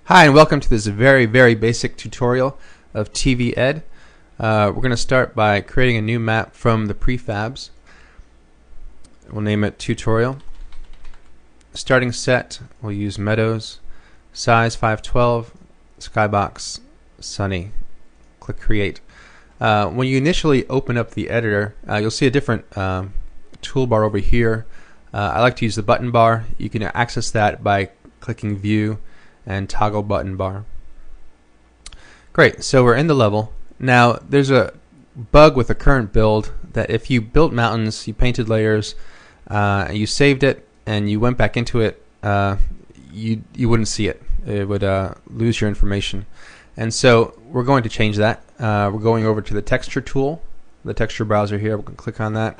Hi, and welcome to this very basic tutorial of TVed. We're going to start by creating a new map from the prefabs. We'll name it tutorial. Starting set, we'll use Meadows, size 512, skybox, sunny. Click create. When you initially open up the editor, you'll see a different toolbar over here. I like to use the button bar. You can access that by clicking view and toggle button bar. Great, so we're in the level. Now there's a bug with the current build that if you built mountains, you painted layers, you saved it, and you went back into it, you wouldn't see it. It would lose your information. And so we're going to change that. We're going over to the texture tool, the texture browser here. We're going to click on that.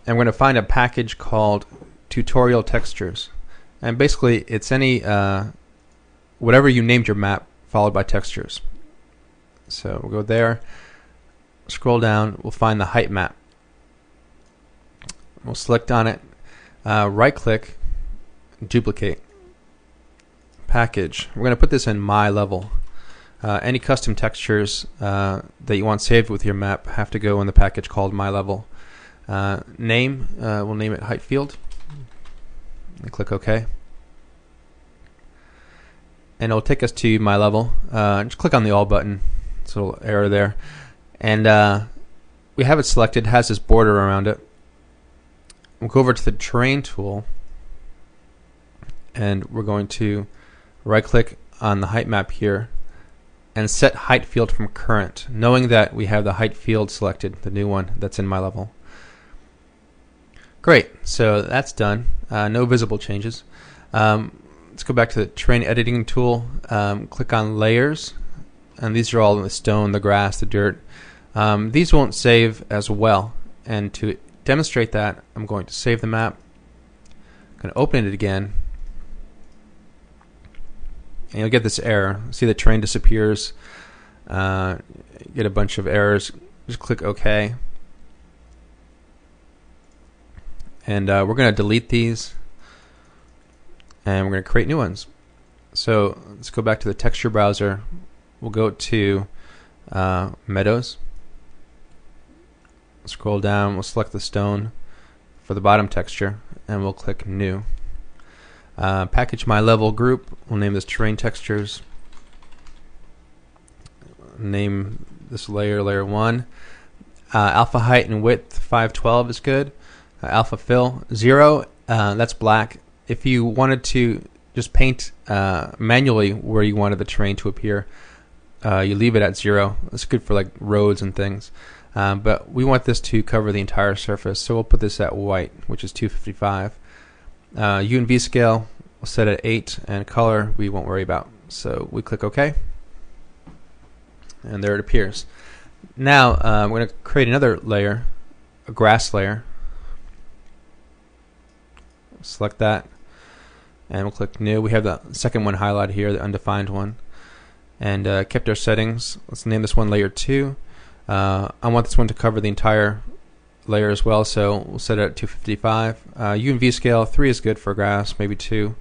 And we're going to find a package called tutorial textures. And basically, it's any whatever you named your map followed by textures. So we'll go there, scroll down, we'll find the height map. We'll select on it, right-click, duplicate, package. We're going to put this in my level. Any custom textures that you want saved with your map have to go in the package called my level. Name, we'll name it height field. And click OK. And it'll take us to my level. Just click on the all button. It's a little error there. And we have it selected. It has this border around it. We'll go over to the terrain tool. And we're going to right click on the height map here and set height field from current, knowing that we have the height field selected, the new one that's in my level. Great, so that's done. No visible changes. Let's go back to the terrain editing tool. Click on layers, and these are all the stone, the grass, the dirt. These won't save as well, and to demonstrate that, I'm going to save the map. I'm going to open it again, and you'll get this error. See the terrain disappears. Get a bunch of errors. Just click OK. And we're going to delete these, and we're going to create new ones. So let's go back to the texture browser. We'll go to Meadows. Scroll down. We'll select the stone for the bottom texture, and we'll click New. Package my level group. We'll name this Terrain Textures. Name this layer Layer 1. Alpha height and width 512 is good. Alpha fill 0, that's black. If you wanted to just paint manually where you wanted the terrain to appear, you leave it at 0. It's good for like roads and things. But we want this to cover the entire surface, so we'll put this at white, which is 255. U and V scale, we'll set at 8, and color we won't worry about. So we click OK, and there it appears. Now we're going to create another layer, a grass layer. Select that, and we'll click New. We have the second one highlighted here, the undefined one, and kept our settings. Let's name this one Layer 2. I want this one to cover the entire layer as well, so we'll set it at 255. U and V scale 3 is good for grass, maybe 2,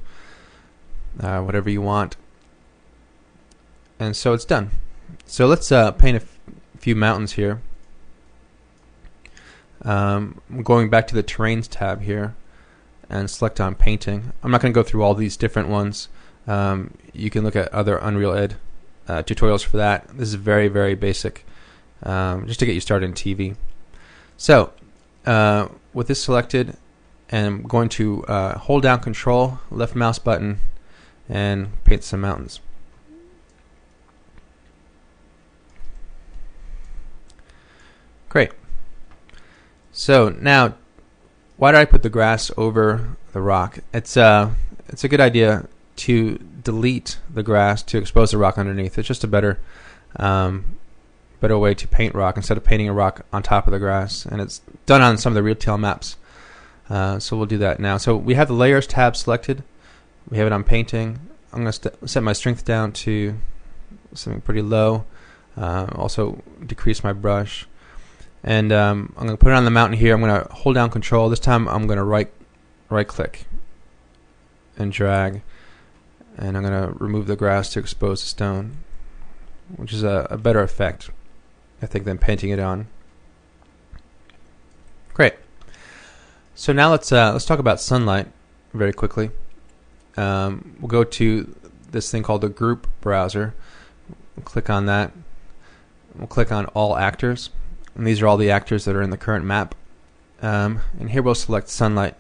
whatever you want. And so it's done. So let's paint a few mountains here. Going back to the Terrains tab here, and select on painting. I'm not going to go through all these different ones. You can look at other Unreal Ed tutorials for that. This is very basic, just to get you started in TV. So with this selected, and I'm going to hold down Control, left mouse button, and paint some mountains. Great. So now, why did I put the grass over the rock? It's a good idea to delete the grass to expose the rock underneath. It's just a better way to paint rock instead of painting a rock on top of the grass. And it's done on some of the retail maps. So we'll do that now. So we have the Layers tab selected. We have it on painting. I'm going to set my strength down to something pretty low. Also decrease my brush. And I'm going to put it on the mountain here. I'm going to hold down Control. This time I'm going to right click and drag and I'm going to remove the grass to expose the stone, which is a better effect, I think, than painting it on. Great. So now let's talk about sunlight very quickly. We'll go to this thing called the group browser. We'll click on that. We'll click on all actors, and these are all the actors that are in the current map. And here we'll select sunlight,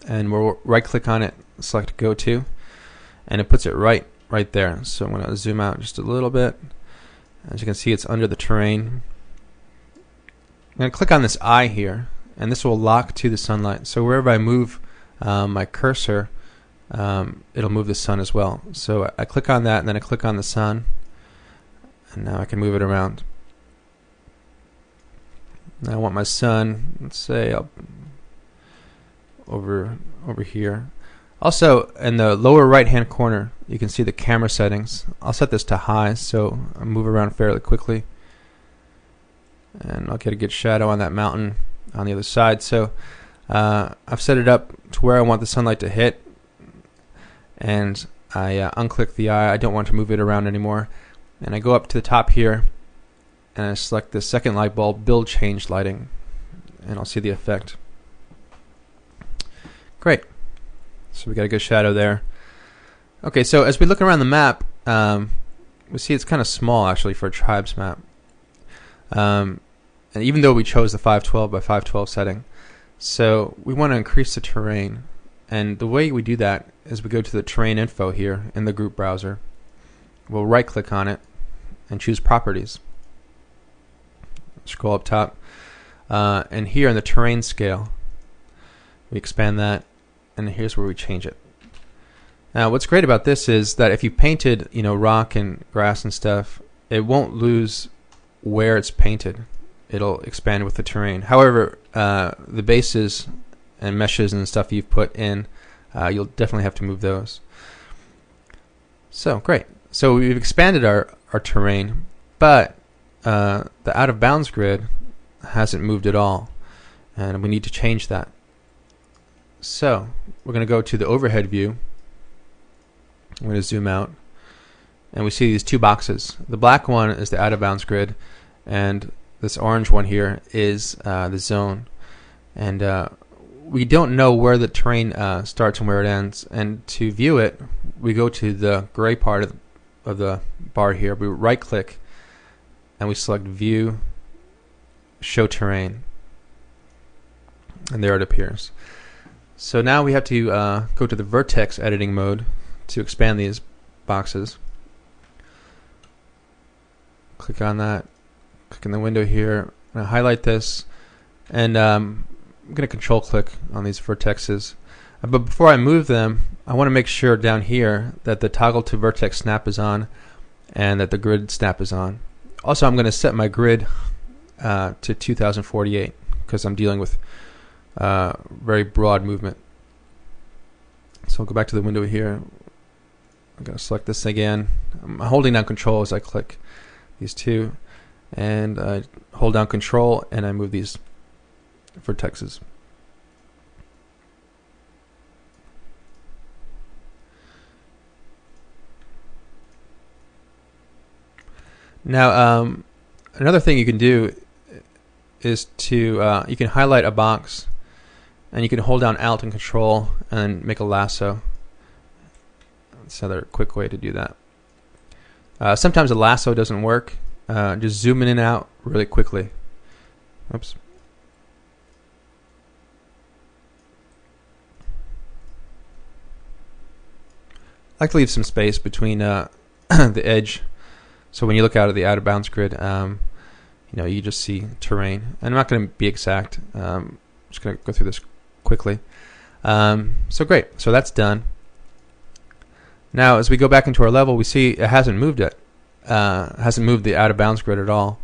and we'll right click on it, select go to, and it puts it right there. So I'm going to zoom out just a little bit. As you can see, it's under the terrain. I'm going to click on this eye here, and this will lock to the sunlight. So wherever I move my cursor, it'll move the sun as well. So I click on that, and then I click on the sun, and now I can move it around. Now I want my sun, let's say, up over here. Also, in the lower right hand corner, you can see the camera settings. I'll set this to high, so I move around fairly quickly, and I'll get a good shadow on that mountain on the other side. So I've set it up to where I want the sunlight to hit, and I unclick the eye. I don't want to move it around anymore, and I go up to the top here, and I select the second light bulb, build change lighting, and I'll see the effect. Great. So we got a good shadow there. Okay, so as we look around the map, we see it's kind of small actually for a tribes map. And even though we chose the 512 by 512 setting, so we want to increase the terrain. And the way we do that is we go to the terrain info here in the group browser. We'll right click on it and choose properties. Scroll up top, and here in the terrain scale, we expand that, and here's where we change it. Now what's great about this is that if you painted rock and grass and stuff, it won't lose where it's painted. It'll expand with the terrain. However, the bases and meshes and stuff you've put in, you'll definitely have to move those. So great. So we've expanded our terrain, but the out of bounds grid hasn't moved at all, and we need to change that. So we're going to go to the overhead view. I'm going to zoom out, and we see these two boxes. The black one is the out of bounds grid, and this orange one here is the zone. And we don't know where the terrain starts and where it ends, and to view it, we go to the gray part of the bar here. We right click and we select view, show terrain, and there it appears. So now we have to go to the vertex editing mode to expand these boxes. Click on that, click in the window here, and highlight this, and I'm going to control click on these vertexes. But before I move them, I want to make sure down here that the toggle to vertex snap is on and that the grid snap is on. Also, I'm going to set my grid to 2048 because I'm dealing with very broad movement. So I'll go back to the window here. I'm going to select this again. I'm holding down control as I click these two, and I hold down control and I move these vertexes. Now, another thing you can do is to you can highlight a box, and you can hold down Alt and Control and make a lasso. That's another quick way to do that. Sometimes a lasso doesn't work. Just zoom in and out really quickly. Oops. I like to leave some space between the edge, so when you look out at the out of bounds grid, you just see terrain. And I'm not going to be exact. I'm just going to go through this quickly. So great. So that's done. Now, as we go back into our level, we see it hasn't moved it. Hasn't moved the out of bounds grid at all.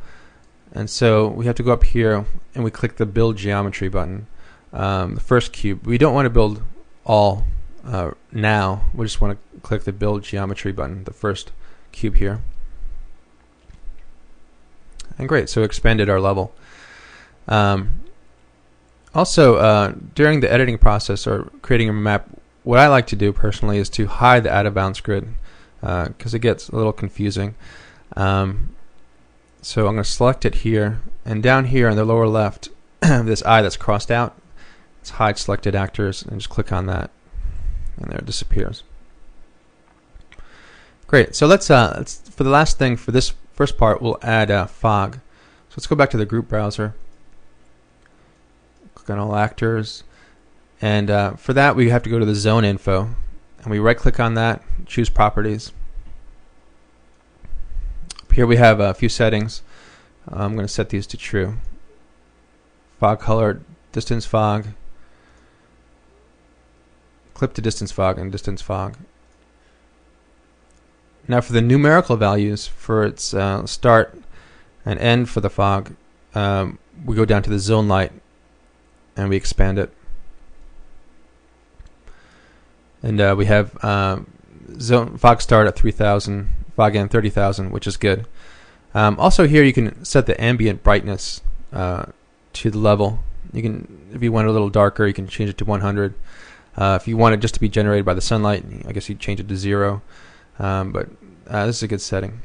And so we have to go up here and we click the build geometry button. The first cube. We don't want to build all now. We just want to click the build geometry button, the first cube here. And great, so expanded our level. Also, during the editing process or creating a map, what I like to do personally is to hide the out of bounds grid because it gets a little confusing. So I'm going to select it here, and down here in the lower left, this eye that's crossed out, let's hide selected actors, and just click on that, and there it disappears. Great. So let's for the last thing for this first part, we'll add fog. So let's go back to the group browser. Click on all actors, and for that we have to go to the zone info, and we right-click on that, choose properties. Here we have a few settings. I'm going to set these to true. Fog color, distance fog, clip to distance fog, and distance fog. Now for the numerical values for its start and end for the fog, we go down to the zone light and we expand it. And we have zone fog start at 3,000, fog end 30,000, which is good. Also here you can set the ambient brightness to the level. You can, if you want it a little darker, you can change it to 100. If you want it just to be generated by the sunlight, I guess you change it to 0. But this is a good setting.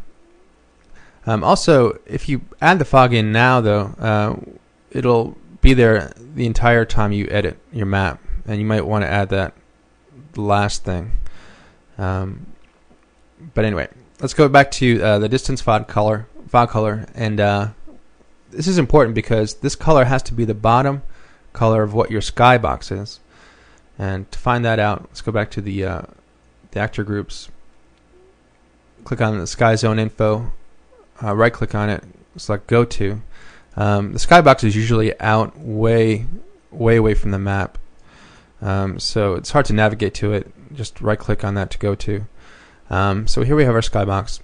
Also, if you add the fog in now, though, it'll be there the entire time you edit your map, and you might want to add that last thing. But anyway, let's go back to the distance fog color, and this is important because this color has to be the bottom color of what your skybox is. And to find that out, let's go back to the actor groups. Click on the sky zone info, right click on it, select go to. The skybox is usually out way away from the map, so it's hard to navigate to it. Just right click on that to go to. So here we have our skybox,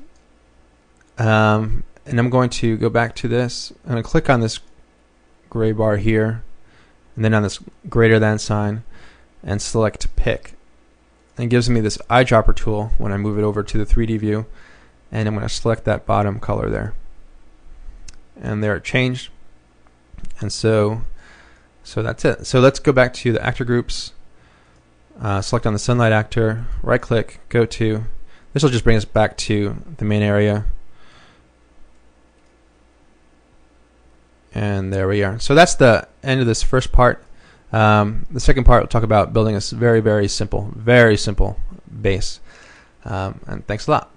and I'm going to go back to this. I'm going to click on this gray bar here, and then on this greater than sign, and select pick. And it gives me this eyedropper tool when I move it over to the 3D view, and I'm going to select that bottom color there, and there it changed. And so that's it. So let's go back to the actor groups, select on the sunlight actor, right click, go to. This will just bring us back to the main area, and there we are. So that's the end of this first part. The second part will talk about building a very simple base. And thanks a lot.